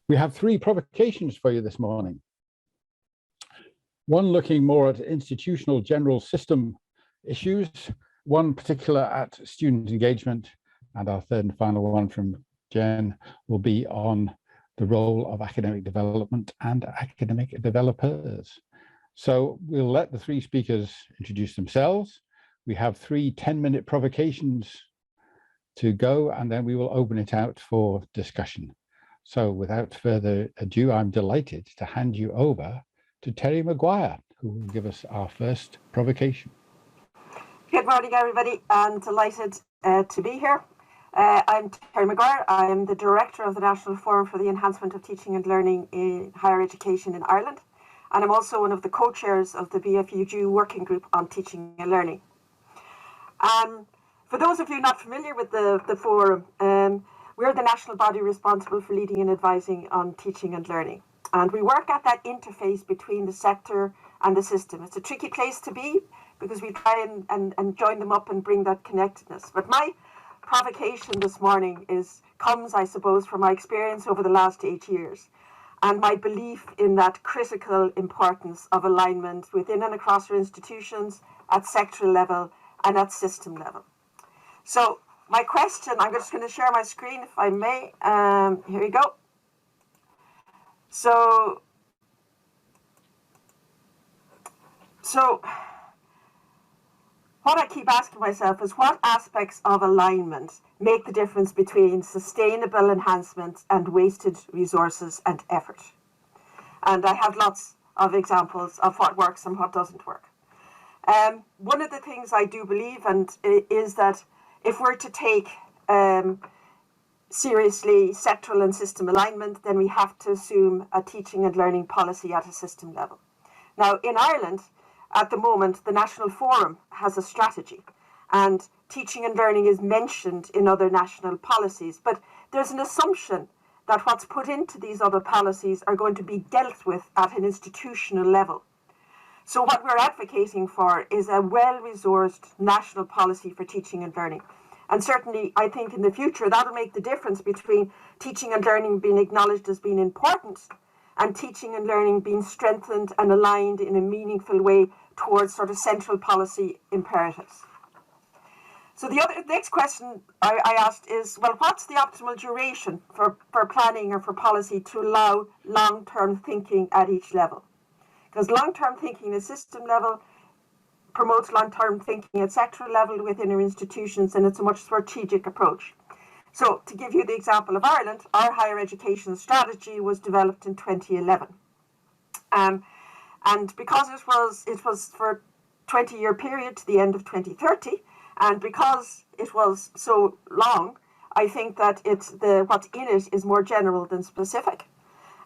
We have three provocations for you this morning. One looking more at institutional general system issues, one particular at student engagement, and our third and final one from Jen will be on the role of academic development and academic developers. So we'll let the three speakers introduce themselves. We have three 10-minute provocations to go, and then we will open it out for discussion. So without further ado, I'm delighted to hand you over to Terry Maguire, who will give us our first provocation. Good morning, everybody. I'm delighted to be here. I'm Terry Maguire. I am the Director of the National Forum for the Enhancement of Teaching and Learning in Higher Education in Ireland. And I'm also one of the co-chairs of the BFUG Working Group on Teaching and Learning. For those of you not familiar with the forum, we're the national body responsible for leading and advising on teaching and learning. And we work at that interface between the sector and the system. It's a tricky place to be because we try and join them up and bring that connectedness. But my provocation this morning comes, I suppose, from my experience over the last 8 years and my belief in that critical importance of alignment within and across our institutions at sectoral level and at system level. So my question, I'm just going to share my screen if I may. Here we go. So what I keep asking myself is what aspects of alignment make the difference between sustainable enhancement and wasted resources and effort? And I have lots of examples of what works and what doesn't work. One of the things I do believe is that if we're to take seriously sectoral and system alignment, then we have to assume a teaching and learning policy at a system level. Now, in Ireland, at the moment, the National Forum has a strategy, and teaching and learning is mentioned in other national policies, but there's an assumption that what's put into these other policies are going to be dealt with at an institutional level. So what we're advocating for is a well-resourced national policy for teaching and learning. And certainly, I think in the future, that'll make the difference between teaching and learning being acknowledged as being important and teaching and learning being strengthened and aligned in a meaningful way towards sort of central policy imperatives. So the next question I asked is, well, what's the optimal duration for planning or for policy to allow long-term thinking at each level? Because long-term thinking at system level promotes long-term thinking at sectoral level within our institutions, and it's a much strategic approach. So to give you the example of Ireland, our higher education strategy was developed in 2011. And because it was for a 20-year period to the end of 2030, and because it was so long, I think that what's in it is more general than specific.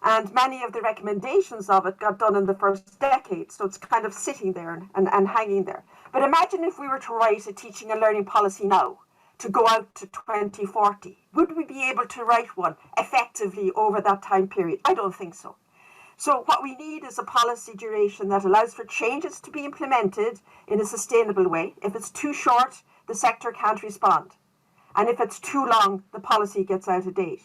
And many of the recommendations of it got done in the first decade, so it's kind of sitting there and hanging there. But imagine if we were to write a teaching and learning policy now to go out to 2040. Would we be able to write one effectively over that time period? I don't think so. So what we need is a policy duration that allows for changes to be implemented in a sustainable way. If it's too short, the sector can't respond. And if it's too long, the policy gets out of date.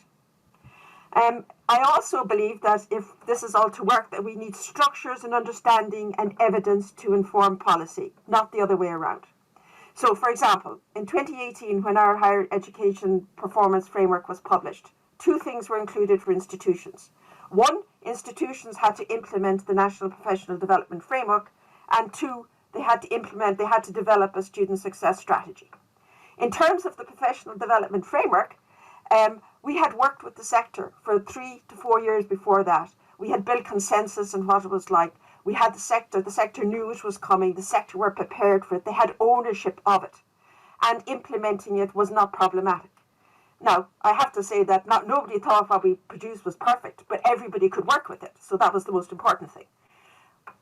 I also believe that if this is all to work, that we need structures and understanding and evidence to inform policy, not the other way around. So, for example, in 2018, when our higher education performance framework was published, two things were included for institutions. One, institutions had to implement the National Professional Development Framework, and two, they had to develop a student success strategy. In terms of the Professional Development Framework, we had worked with the sector for 3 to 4 years before that. We had built consensus on what it was like. We had the sector knew it was coming, the sector were prepared for it, they had ownership of it, and implementing it was not problematic. Now, I have to say that nobody thought what we produced was perfect, but everybody could work with it, so that was the most important thing.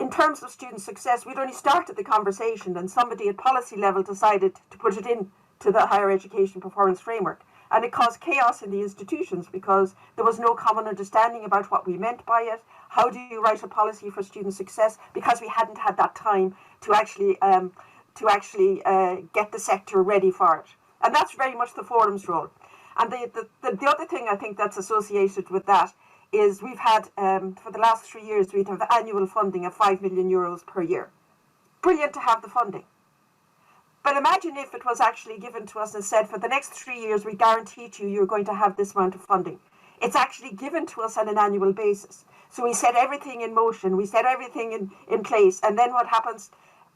In terms of student success, we'd only started the conversation and somebody at policy level decided to put it into the higher education performance framework. And it caused chaos in the institutions because there was no common understanding about what we meant by it. How do you write a policy for student success? Because we hadn't had that time to actually get the sector ready for it. And that's very much the forum's role. And the other thing I think that's associated with that is we've had, for the last 3 years, we'd have annual funding of €5 million per year. Brilliant to have the funding. But imagine if it was actually given to us and said, for the next 3 years, we guarantee to you, you're going to have this amount of funding. It's actually given to us on an annual basis. So we set everything in motion, we set everything in place. And then what happens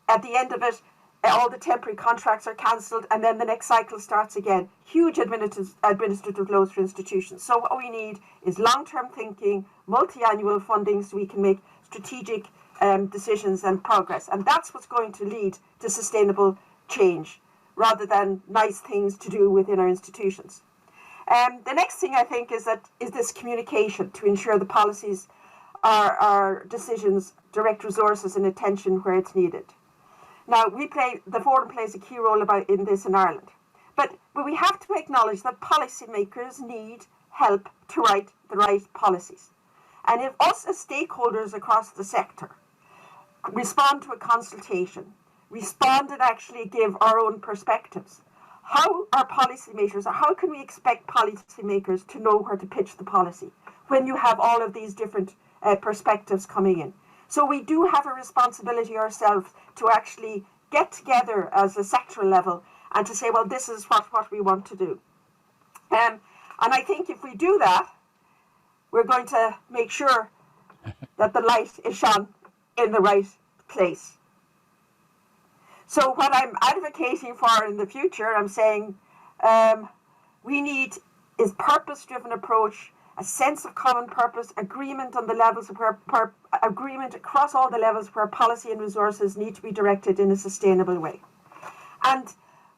at the end of it, all the temporary contracts are cancelled, and then the next cycle starts again. Huge administrative loads for institutions. So what we need is long-term thinking, multi-annual funding, so we can make strategic decisions and progress. And that's what's going to lead to sustainable change, rather than nice things to do within our institutions. The next thing I think is this communication to ensure the policies, our decisions, direct resources and attention where it's needed. Now, the forum plays a key role in this in Ireland, but we have to acknowledge that policymakers need help to write the right policies. And if us as stakeholders across the sector respond to a consultation, respond and actually give our own perspectives, how can we expect policymakers to know where to pitch the policy when you have all of these different perspectives coming in? So we do have a responsibility ourselves to actually get together as a sectoral level and to say, well, this is what we want to do. And I think if we do that, we're going to make sure that the light is shone in the right place. So what I'm advocating for in the future, I'm saying we need is purpose-driven approach, a sense of common purpose, agreement on the levels of agreement across all the levels where policy and resources need to be directed in a sustainable way. And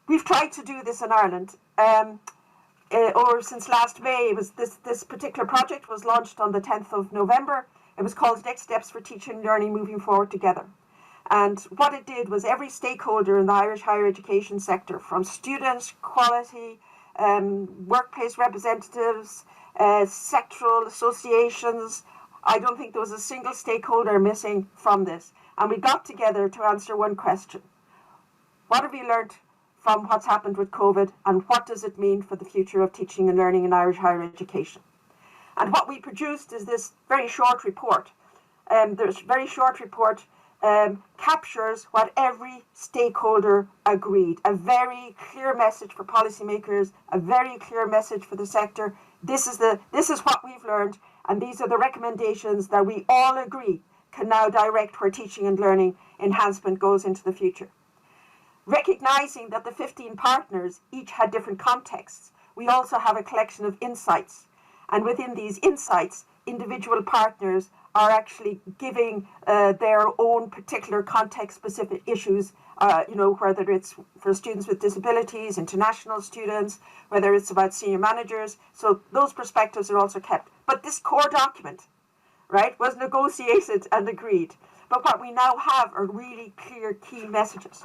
we've tried to do this in Ireland. Or since last May, it was this particular project was launched on the 10th of November. It was called Next Steps for Teaching and Learning Moving Forward Together. And what it did was every stakeholder in the Irish higher education sector, from students, quality, workplace representatives, sectoral associations, I don't think there was a single stakeholder missing from this. And we got together to answer one question. What have we learned from what's happened with COVID, and what does it mean for the future of teaching and learning in Irish higher education? And what we produced is this very short report. This very short report captures what every stakeholder agreed. A very clear message for policymakers, a very clear message for the sector. This is what we've learned, and these are the recommendations that we all agree can now direct where teaching and learning enhancement goes into the future. Recognizing that the 15 partners each had different contexts, we also have a collection of insights. And within these insights, individual partners are actually giving their own particular context-specific issues, whether it's for students with disabilities, international students, whether it's about senior managers. So those perspectives are also kept. But this core document, right, was negotiated and agreed. But what we now have are really clear key messages.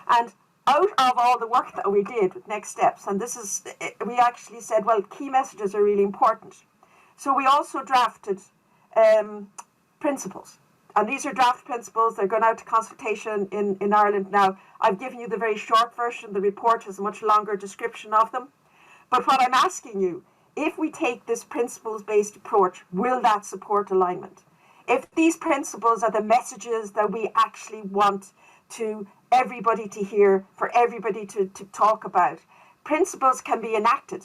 And out of all the work that we did with Next Steps, and we actually said, well, key messages are really important. So we also drafted principles. And these are draft principles. They're going out to consultation in Ireland now. I've given you the very short version. The report has a much longer description of them. But what I'm asking you, if we take this principles-based approach, will that support alignment? If these principles are the messages that we actually want to everybody to hear, for everybody to talk about, principles can be enacted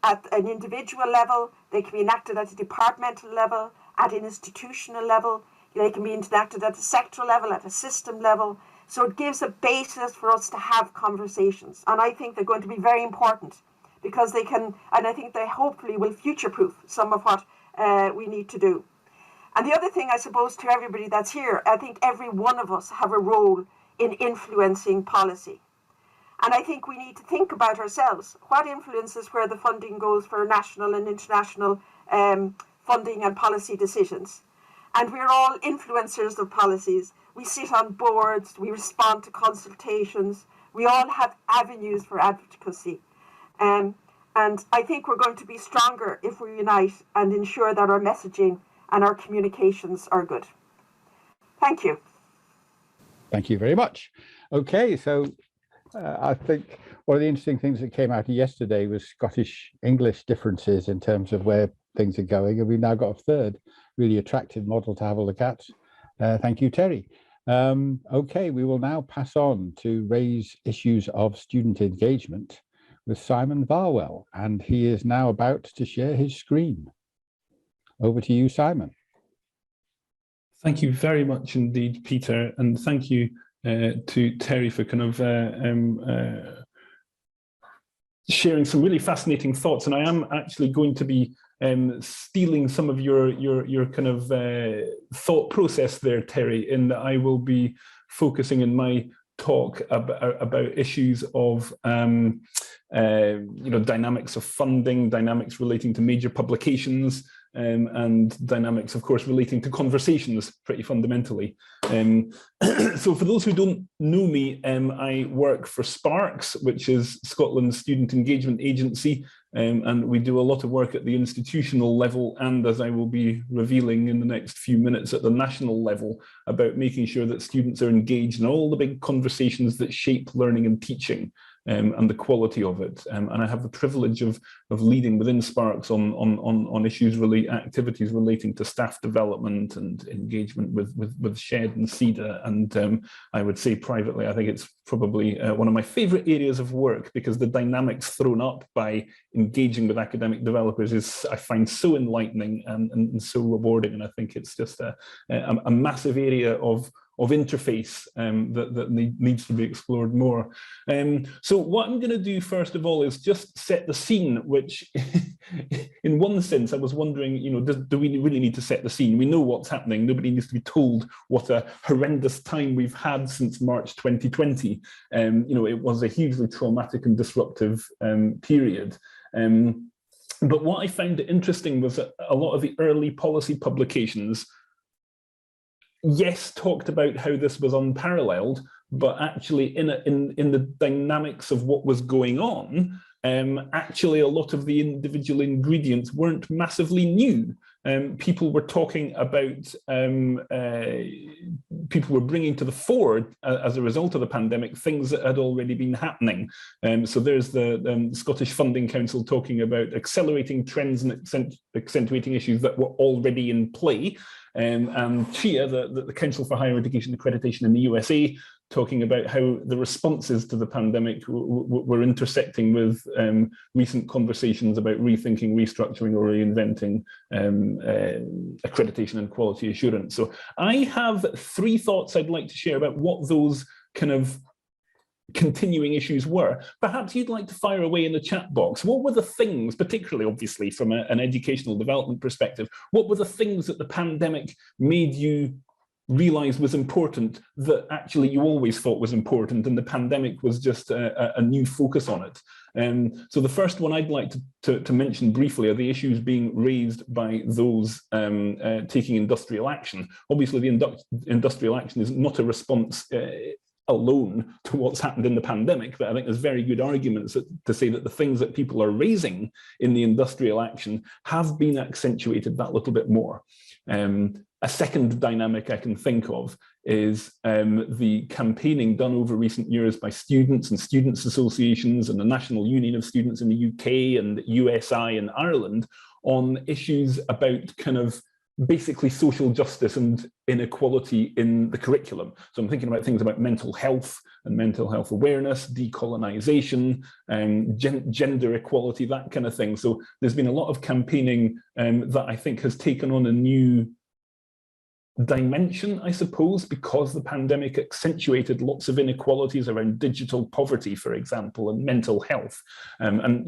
at an individual level, they can be enacted at a departmental level, at an institutional level, they can be enacted at a sectoral level, at a system level. So it gives a basis for us to have conversations. And I think they're going to be very important because they can, and I think they hopefully will future-proof some of what we need to do. And the other thing, I suppose, to everybody that's here, I think every one of us have a role in influencing policy. And I think we need to think about ourselves. What influences where the funding goes for national and international funding and policy decisions? And we're all influencers of policies. We sit on boards, we respond to consultations, we all have avenues for advocacy. And I think we're going to be stronger if we unite and ensure that our messaging and our communications are good. Thank you. Thank you very much. Okay, so I think one of the interesting things that came out yesterday was Scottish English differences in terms of where things are going, and we've now got a third really attractive model to have a look at. Thank you, Terry. Okay, we will now pass on to raise issues of student engagement with Simon Varwell, and he is now about to share his screen. Over to you, Simon. Thank you very much indeed, Peter, and thank you to Terry for kind of sharing some really fascinating thoughts. And I am actually going to be stealing some of your kind of thought process there, Terry, in that I will be focusing in my talk about issues of dynamics of funding, dynamics relating to major publications, and dynamics, of course, relating to conversations pretty fundamentally. So for those who don't know me, I work for SPARQS, which is Scotland's Student Engagement Agency, and we do a lot of work at the institutional level, and as I will be revealing in the next few minutes, at the national level, about making sure that students are engaged in all the big conversations that shape learning and teaching. And the quality of it, and I have the privilege of leading within SPARQS on issues activities relating to staff development and engagement with SHED and SEDA, and I would say privately, I think it's probably one of my favourite areas of work, because the dynamics thrown up by engaging with academic developers is, I find, so enlightening and so rewarding, and I think it's just a massive area of interface that needs to be explored more. So what I'm going to do first of all is just set the scene, which in one sense I was wondering, do we really need to set the scene? We know what's happening. Nobody needs to be told what a horrendous time we've had since March 2020. It was a hugely traumatic and disruptive period. But what I found interesting was that a lot of the early policy publications, yes, talked about how this was unparalleled, but actually in the dynamics of what was going on, actually a lot of the individual ingredients weren't massively new. People were talking about, people were bringing to the fore, as a result of the pandemic, things that had already been happening. So there's the Scottish Funding Council talking about accelerating trends and accentuating issues that were already in play. And CHIA, the Council for Higher Education Accreditation in the USA, talking about how the responses to the pandemic were intersecting with recent conversations about rethinking, restructuring, or reinventing accreditation and quality assurance. So I have 3 thoughts I'd like to share about what those kind of continuing issues were. Perhaps you'd like to fire away in the chat box. What were the things, particularly obviously from an educational development perspective, what were the things that the pandemic made you realize was important that actually you always thought was important, and the pandemic was just a new focus on it? So the first one I'd like to mention briefly are the issues being raised by those taking industrial action. Obviously, the industrial action is not a response alone to what's happened in the pandemic, but I think there's very good arguments to say that the things that people are raising in the industrial action have been accentuated that little bit more. A second dynamic I can think of is the campaigning done over recent years by students and students' associations and the National Union of Students in the UK and USI in Ireland on issues about kind of basically social justice and inequality in the curriculum. So I'm thinking about things about mental health and mental health awareness, decolonization, gender equality, that kind of thing. So there's been a lot of campaigning that I think has taken on a new dimension, I suppose, because the pandemic accentuated lots of inequalities around digital poverty, for example, and mental health. And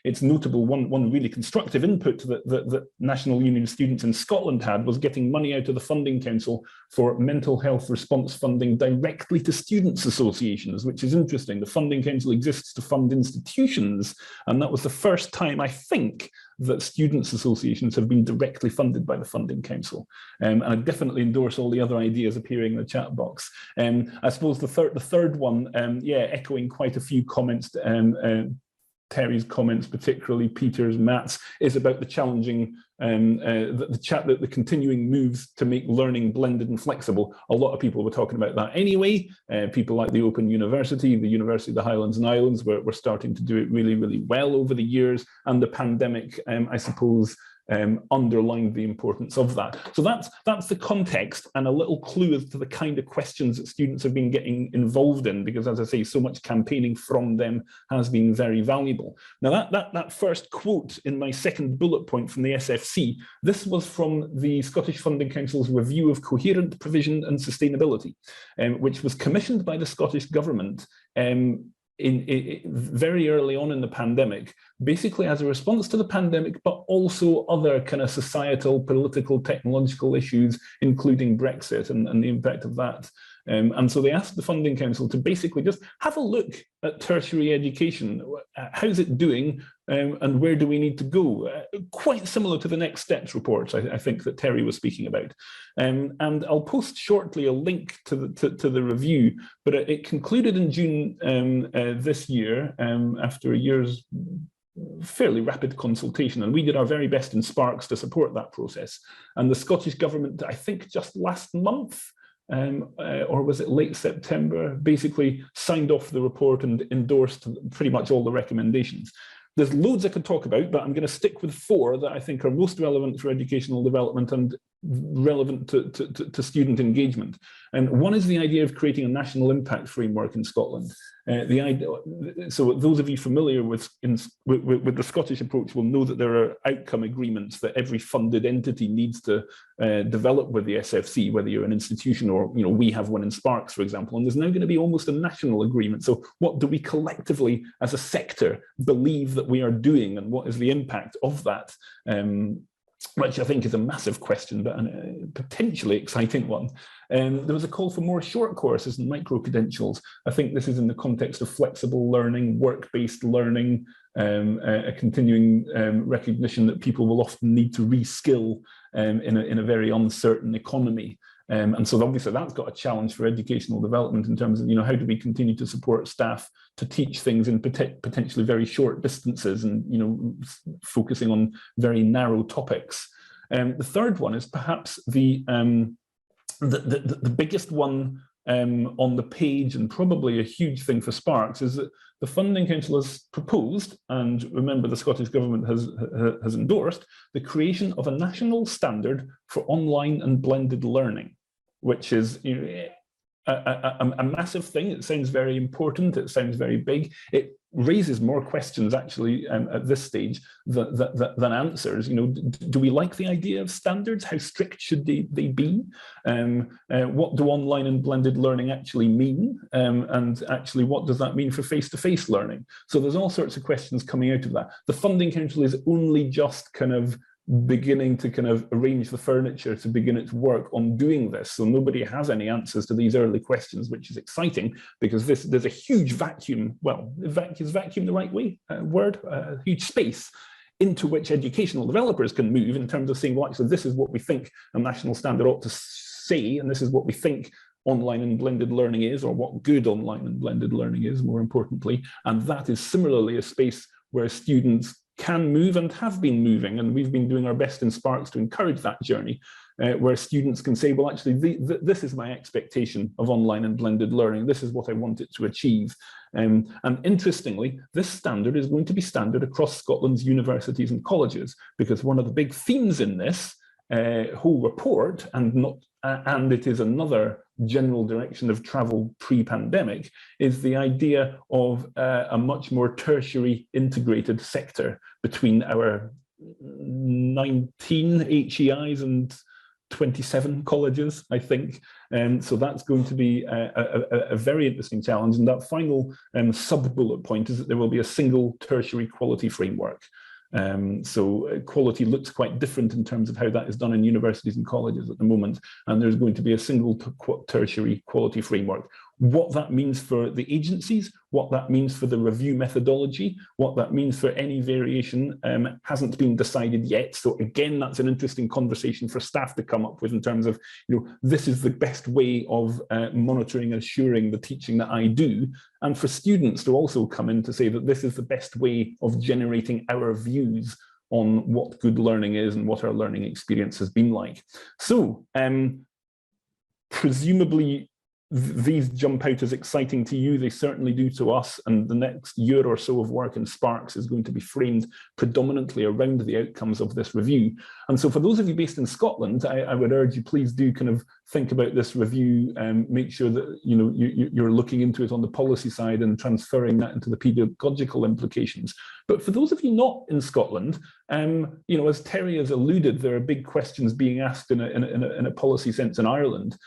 it's notable, one really constructive input that National Union of Students in Scotland had was getting money out of the Funding Council for mental health response funding directly to students' associations, which is interesting. The Funding Council exists to fund institutions, and that was the first time, I think, that students' associations have been directly funded by the Funding Council. And I definitely endorse all the other ideas appearing in the chat box. I suppose the third one, echoing quite a few comments, Terry's comments, particularly Peter's, Matt's, is about the challenging, the continuing moves to make learning blended and flexible. A lot of people were talking about that anyway. People like the Open University, the University of the Highlands and Islands were starting to do it really, really well over the years. And the pandemic, I suppose, underlined the importance of that. So that's the context and a little clue as to the kind of questions that students have been getting involved in, because as I say, so much campaigning from them has been very valuable. Now that first quote in my second bullet point from the SFC, this was from the Scottish Funding Council's Review of Coherent Provision and Sustainability, which was commissioned by the Scottish Government very early on in the pandemic, basically as a response to the pandemic, but also other kind of societal, political, technological issues, including Brexit and the impact of that. And so they asked the Funding Council to basically just have a look at tertiary education. How's it doing, and where do we need to go? Quite similar to the Next Steps report, I think, that Terry was speaking about. And I'll post shortly a link to the review, but it concluded in June this year, after a year's fairly rapid consultation, and we did our very best in SPARQS to support that process. And the Scottish Government, I think just last month, or was it late September, basically signed off the report and endorsed pretty much all the recommendations. There's loads I could talk about, but I'm going to stick with 4 that I think are most relevant for educational development and relevant to student engagement. And one is the idea of creating a national impact framework in Scotland. So those of you familiar with the Scottish approach will know that there are outcome agreements that every funded entity needs to develop with the SFC, whether you're an institution or, we have one in SPARQS, for example, and there's now going to be almost a national agreement. So what do we collectively as a sector believe that we are doing, and what is the impact of that? Which I think is a massive question, but a potentially exciting one. There was a call for more short courses and micro-credentials. I think this is in the context of flexible learning, work-based learning, a continuing recognition that people will often need to reskill in a very uncertain economy. And so obviously that's got a challenge for educational development in terms of, how do we continue to support staff to teach things in potentially very short distances and, focusing on very narrow topics. The third one is perhaps the biggest one on the page, and probably a huge thing for SPARQS, is that the Funding Council has proposed, and remember the Scottish Government has endorsed, the creation of a national standard for online and blended learning, which is a massive thing. It sounds very important. It sounds very big. It raises more questions actually at this stage than answers. Do we like the idea of standards? How strict should they be? What do online and blended learning actually mean? And actually, what does that mean for face-to-face learning? So there's all sorts of questions coming out of that. The Funding Council is only just kind of beginning to kind of arrange the furniture to begin its work on doing this. So nobody has any answers to these early questions, which is exciting, because there's a huge vacuum. Well, is vacuum the right word? A huge space into which educational developers can move in terms of saying, well, actually, this is what we think a national standard ought to say, and this is what we think online and blended learning is, or what good online and blended learning is, more importantly. And that is similarly a space where students can move and have been moving, and we've been doing our best in SPARQS to encourage that journey, where students can say, well, actually, this is my expectation of online and blended learning. This is what I want it to achieve. And interestingly, this standard is going to be standard across Scotland's universities and colleges, because one of the big themes in this whole report, and it is another general direction of travel pre-pandemic, is the idea of a much more tertiary integrated sector between our 19 HEIs and 27 colleges, I think. So that's going to be a very interesting challenge. And that final sub-bullet point is that there will be a single tertiary quality framework. So quality looks quite different in terms of how that is done in universities and colleges at the moment, and there's going to be a single tertiary quality framework. What that means for the agencies, what that means for the review methodology, what that means for any variation hasn't been decided yet. So again, that's an interesting conversation for staff to come up with in terms of, this is the best way of monitoring and assuring the teaching that I do, and for students to also come in to say that this is the best way of generating our views on what good learning is and what our learning experience has been like. So presumably, these jump out as exciting to you. They certainly do to us. And the next year or so of work in SPARQS is going to be framed predominantly around the outcomes of this review. And so for those of you based in Scotland, I would urge you, please do kind of think about this review and make sure that you're looking into it on the policy side and transferring that into the pedagogical implications. But for those of you not in Scotland, as Terry has alluded, there are big questions being asked in a policy sense in Ireland,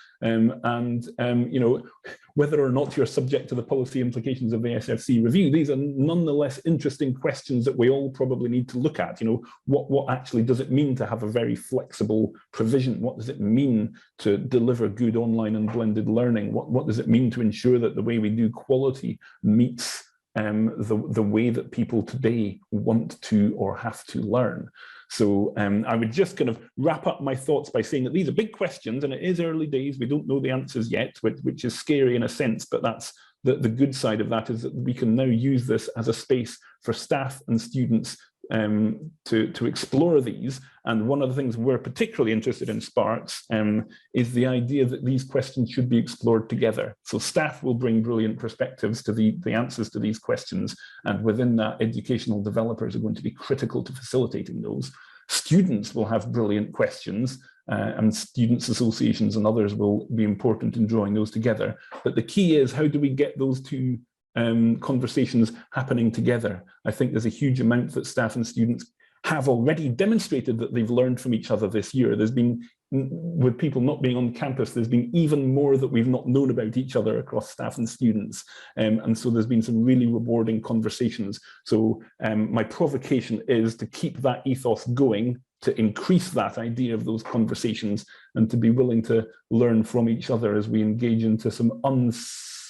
whether or not you're subject to the policy implications of the SFC review. These are nonetheless interesting questions that we all probably need to look at. What actually does it mean to have a very flexible provision? What does it mean to deliver good online and blended learning? What does it mean to ensure that the way we do quality meets the way that people today want to or have to learn? So I would just kind of wrap up my thoughts by saying that these are big questions, and it is early days. We don't know the answers yet, which is scary in a sense, but that's the good side of that, is that we can now use this as a space for staff and students to explore these. And one of the things we're particularly interested in SPARQS is the idea that these questions should be explored together. So staff will bring brilliant perspectives to the answers to these questions, and within that, educational developers are going to be critical to facilitating those. Students will have brilliant questions, and students' associations and others will be important in drawing those together. But the key is, how do we get those two conversations happening together? I think there's a huge amount that staff and students have already demonstrated that they've learned from each other this year. There's been, with people not being on campus, there's been even more that we've not known about each other across staff and students. And so there's been some really rewarding conversations. So my provocation is to keep that ethos going, to increase that idea of those conversations, and to be willing to learn from each other as we engage into some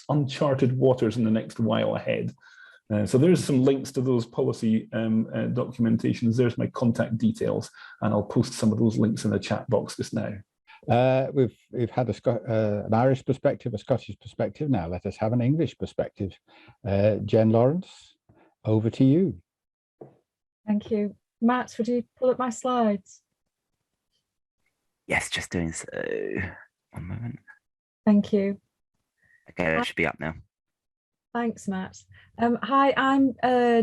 uncharted waters in the next while ahead. So there's some links to those policy documentations. There's my contact details, and I'll post some of those links in the chat box just now. We've had an Irish perspective, a Scottish perspective. Now let us have an English perspective. Jen Lawrence, over to you. Thank you. Matt, would you pull up my slides? Yes, just doing so. One moment. Thank you. Okay, it should be up now. Thanks, Matt. Hi, I'm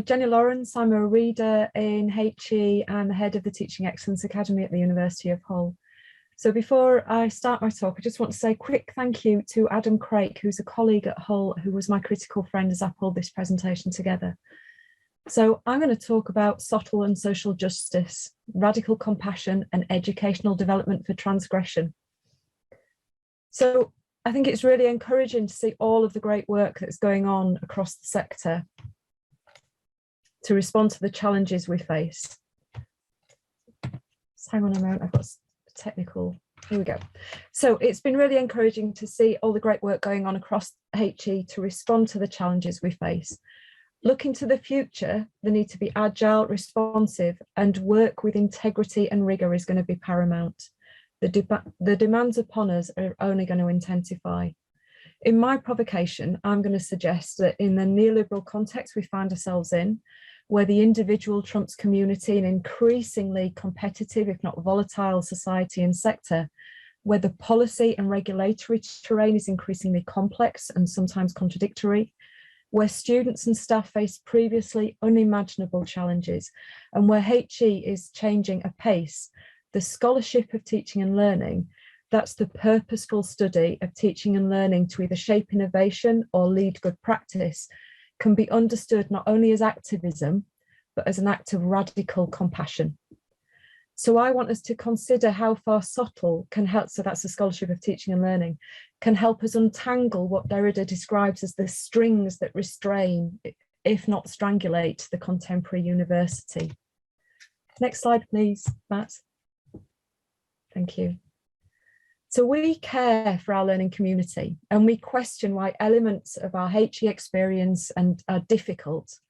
Jenny Lawrence. I'm a reader in HE and the head of the Teaching Excellence Academy at the University of Hull. So before I start my talk, I just want to say a quick thank you to Adam Craik, who's a colleague at Hull, who was my critical friend as I pulled this presentation together. So I'm going to talk about SOTL and social justice, radical compassion and educational development for transgression. So I think it's really encouraging to see all of the great work that's going on across the sector to respond to the challenges we face. Just hang on a moment, I've got a technical, here we go. So it's been really encouraging to see all the great work going on across HE to respond to the challenges we face. Looking to the future, the need to be agile, responsive, and work with integrity and rigor is going to be paramount. The demands upon us are only going to intensify. In my provocation, I'm going to suggest that in the neoliberal context we find ourselves in, where the individual trumps community in increasingly competitive, if not volatile, society and sector, where the policy and regulatory terrain is increasingly complex and sometimes contradictory, where students and staff face previously unimaginable challenges, and where HE is changing apace, the scholarship of teaching and learning, that's the purposeful study of teaching and learning to either shape innovation or lead good practice, can be understood not only as activism, but as an act of radical compassion. So I want us to consider how far SOTL can help, so that's the scholarship of teaching and learning, can help us untangle what Derrida describes as the strings that restrain, if not strangulate, the contemporary university. Next slide, please, Matt. Thank you. So we care for our learning community, and we question why elements of our HE experience are difficult,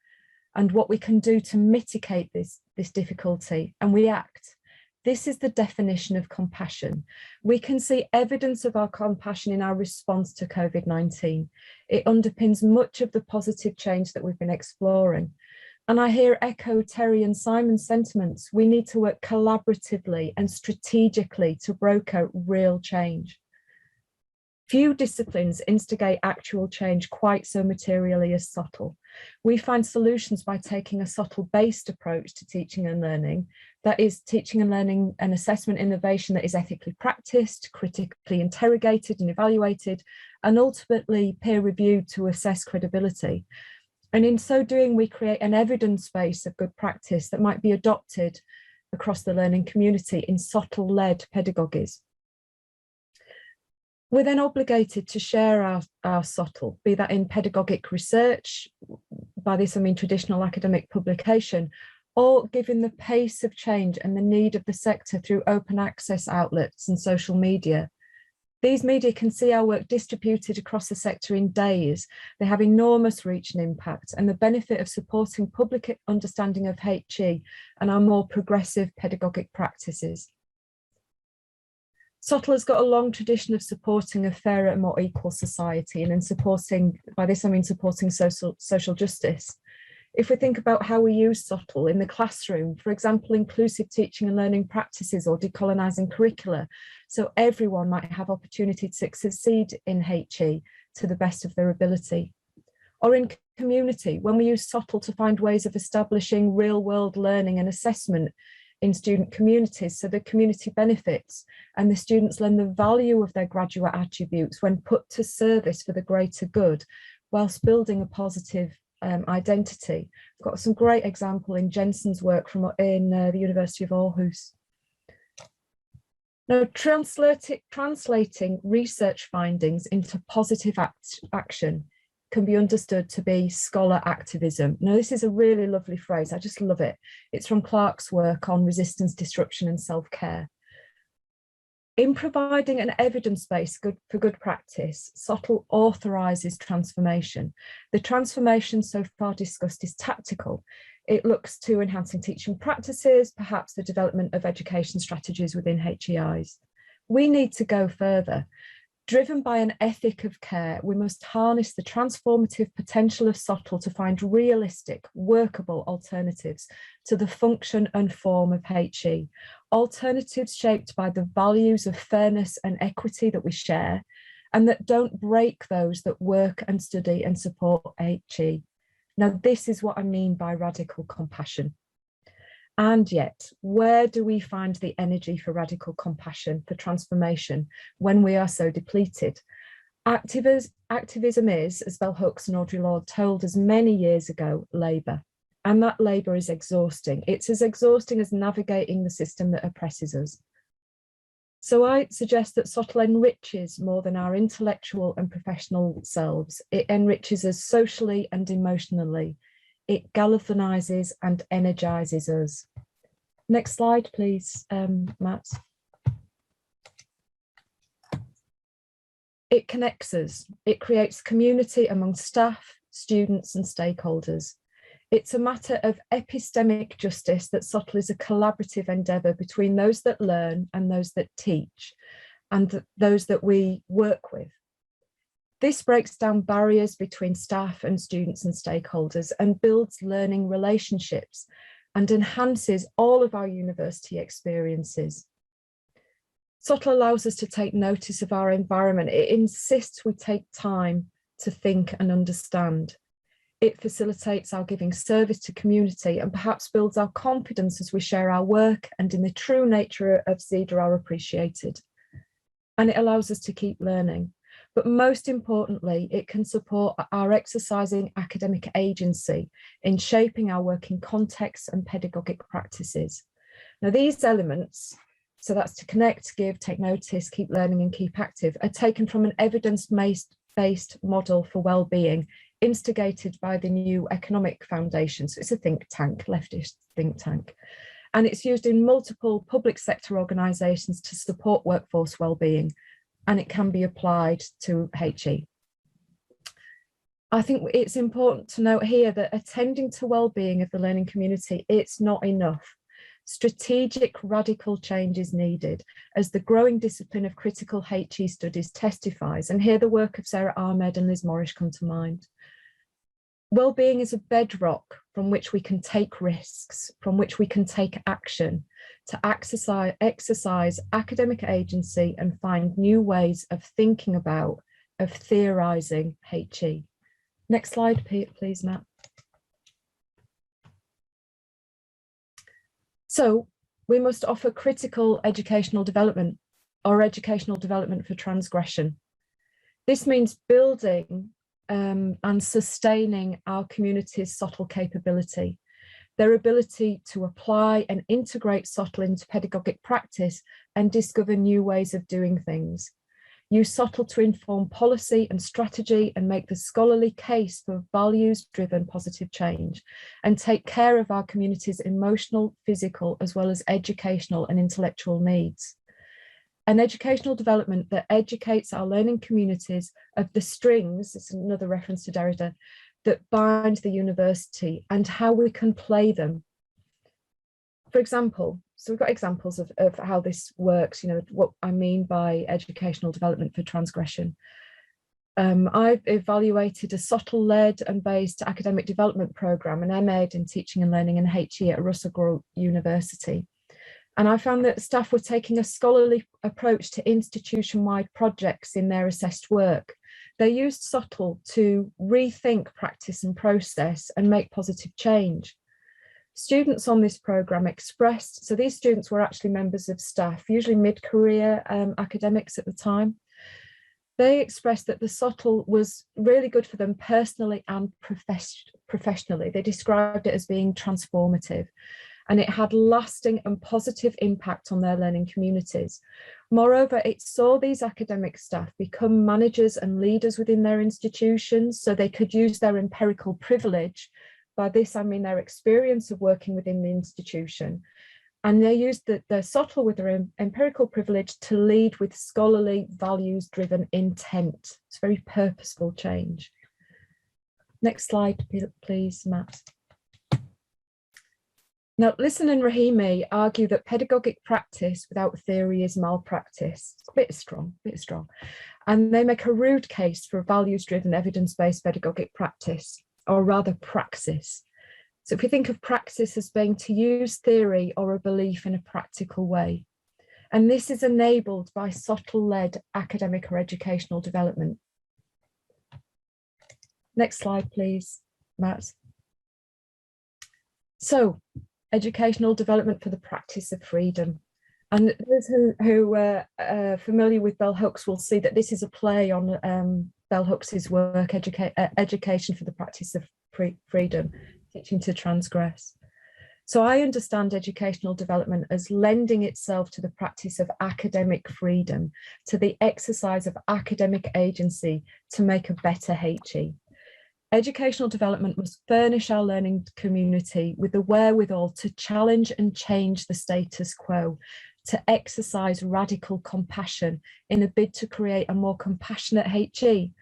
and what we can do to mitigate this difficulty, and we act. This is the definition of compassion. We can see evidence of our compassion in our response to COVID-19. It underpins much of the positive change that we've been exploring. And I hear echo Terry and Simon's sentiments. We need to work collaboratively and strategically to broker real change. Few disciplines instigate actual change quite so materially as SOTL. We find solutions by taking a SOTL-based approach to teaching and learning, that is teaching and learning and assessment innovation that is ethically practiced, critically interrogated and evaluated, and ultimately peer-reviewed to assess credibility. And in so doing, we create an evidence base of good practice that might be adopted across the learning community in SOTL-led pedagogies. We're then obligated to share our SOTL, be that in pedagogic research, by this I mean traditional academic publication, or given the pace of change and the need of the sector through open access outlets and social media. These media can see our work distributed across the sector in days. They have enormous reach and impact, and the benefit of supporting public understanding of HE and our more progressive pedagogic practices. SOTL has got a long tradition of supporting a fairer and more equal society, and in supporting, by this I mean supporting social justice. If we think about how we use SOTL in the classroom, for example, inclusive teaching and learning practices or decolonising curricula, so everyone might have opportunity to succeed in HE to the best of their ability. Or in community, when we use SOTL to find ways of establishing real-world learning and assessment in student communities, so the community benefits and the students learn the value of their graduate attributes when put to service for the greater good, whilst building a positive identity. I've got some great example in Jensen's work in the University of Aarhus. Now, translating research findings into positive action can be understood to be scholar activism. Now, this is a really lovely phrase. I just love it. It's from Clark's work on resistance, disruption, and self-care. In providing an evidence base for good practice, SOTL authorises transformation. The transformation so far discussed is tactical. It looks to enhancing teaching practices, perhaps the development of education strategies within HEIs. We need to go further. Driven by an ethic of care, we must harness the transformative potential of SOTL to find realistic, workable alternatives to the function and form of HE. Alternatives shaped by the values of fairness and equity that we share, and that don't break those that work and study and support HE. Now, this is what I mean by radical compassion. And yet, where do we find the energy for radical compassion, for transformation, when we are so depleted? Activism is, as Bell Hooks and Audre Lorde told us many years ago, labour. And that labour is exhausting. It's as exhausting as navigating the system that oppresses us. So I suggest that SOTL enriches more than our intellectual and professional selves. It enriches us socially and emotionally. It galvanizes and energizes us. Next slide, please, Matt. It connects us. It creates community among staff, students, and stakeholders. It's a matter of epistemic justice that SOTL is a collaborative endeavour between those that learn and those that teach, and those that we work with. This breaks down barriers between staff and students and stakeholders and builds learning relationships and enhances all of our university experiences. SOTL allows us to take notice of our environment. It insists we take time to think and understand. It facilitates our giving service to community and perhaps builds our confidence as we share our work and in the true nature of SEDA are appreciated. And it allows us to keep learning. But most importantly, it can support our exercising academic agency in shaping our working contexts and pedagogic practices. Now, these elements, so that's to connect, give, take notice, keep learning and keep active, are taken from an evidence-based model for well-being instigated by the New Economic Foundation. So it's a think tank, leftist think tank. And it's used in multiple public sector organisations to support workforce well-being, and it can be applied to HE. I think it's important to note here that attending to well-being of the learning community, it's not enough. Strategic radical change is needed as the growing discipline of critical HE studies testifies, and here the work of Sarah Ahmed and Liz Morrish come to mind. Well-being is a bedrock from which we can take risks, from which we can take action to exercise academic agency and find new ways of thinking about, of theorising HE. Next slide, please, Matt. So we must offer critical educational development, or educational development for transgression. This means building and sustaining our community's SOTL capability, their ability to apply and integrate SOTL into pedagogic practice and discover new ways of doing things. Use SOTL to inform policy and strategy and make the scholarly case for values-driven positive change, and take care of our community's emotional, physical, as well as educational and intellectual needs. An educational development that educates our learning communities of the strings, it's another reference to Derrida, that bind the university and how we can play them. For example, so we've got examples of how this works, you know, what I mean by educational development for transgression. I've evaluated a SOTL-led and based academic development programme, an MA in Teaching and Learning in HE at Russell Group University. And I found that staff were taking a scholarly approach to institution-wide projects in their assessed work. They used SOTL to rethink practice and process and make positive change. Students on this programme expressed, so these students were actually members of staff, usually mid-career academics at the time. They expressed that the SOTL was really good for them personally and professionally. They described it as being transformative, and it had lasting and positive impact on their learning communities. Moreover, it saw these academic staff become managers and leaders within their institutions, so they could use their empirical privilege. By this, I mean their experience of working within the institution. And they used the SOTL with their empirical privilege to lead with scholarly, values-driven intent. It's very purposeful change. Next slide, please, Matt. Now, Lisson and Rahimi argue that pedagogic practice without theory is malpractice. It's a bit strong. And they make a rude case for values-driven, evidence-based pedagogic practice, or rather praxis. So if we think of praxis as being to use theory or a belief in a practical way, and this is enabled by SOTL-led academic or educational development. Next slide, please, Matt. So, educational development for the practice of freedom. And those who are familiar with bell hooks will see that this is a play on bell hooks' work, education for the practice of freedom, teaching to transgress. So I understand educational development as lending itself to the practice of academic freedom, to the exercise of academic agency to make a better HE. Educational development must furnish our learning community with the wherewithal to challenge and change the status quo, to exercise radical compassion in a bid to create a more compassionate HE,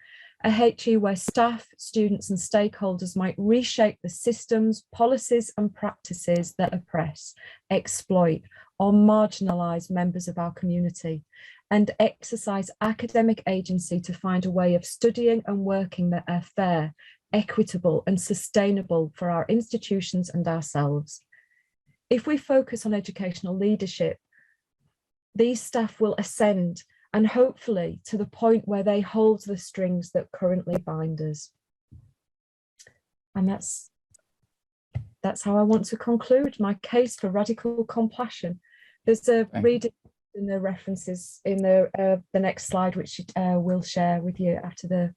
a HE where staff, students and stakeholders might reshape the systems, policies and practices that oppress, exploit or marginalise members of our community, and exercise academic agency to find a way of studying and working that are fair, equitable and sustainable for our institutions and ourselves. If we focus on educational leadership, these staff will ascend and hopefully to the point where they hold the strings that currently bind us. And that's how I want to conclude my case for radical compassion. There's a reading in the references in the next slide, which we'll share with you after the